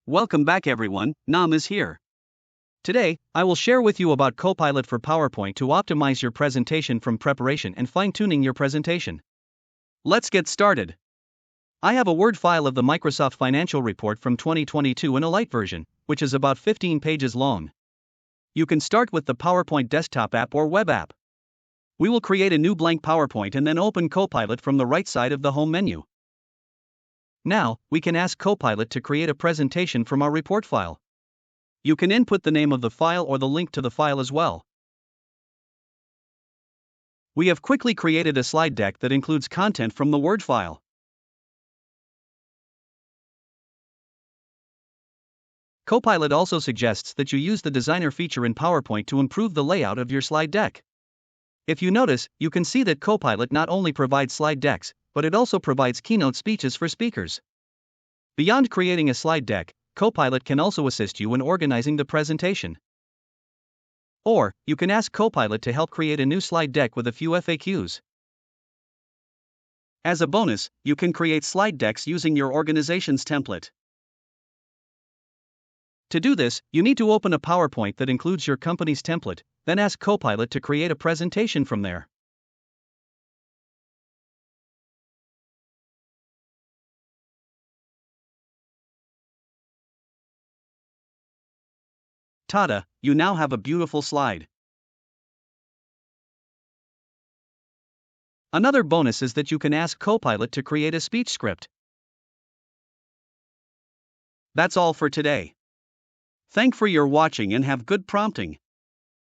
Welcome back everyone, Nam is here. Today, I will share with you about Copilot for PowerPoint to optimize your presentation from preparation and fine-tuning your presentation. Let's get started. I have a Word file of the Microsoft Financial Report from 2022 in a light version, which is about 15 pages long. You can start with the PowerPoint desktop app or web app. We will create a new blank PowerPoint and then open Copilot from the right side of the home menu. Now, we can ask Copilot to create a presentation from our report file. You can input the name of the file or the link to the file as well. We have quickly created a slide deck that includes content from the Word file. Copilot also suggests that you use the designer feature in PowerPoint to improve the layout of your slide deck. If you notice, you can see that Copilot not only provides slide decks, but it also provides keynote speeches for speakers. Beyond creating a slide deck, Copilot can also assist you in organizing the presentation. Or, you can ask Copilot to help create a new slide deck with a few FAQs. As a bonus, you can create slide decks using your organization's template. To do this, you need to open a PowerPoint that includes your company's template, then ask Copilot to create a presentation from there. Ta-da, you now have a beautiful slide. Another bonus is that you can ask Copilot to create a speech script. That's all for today. Thank for your watching and have good prompting.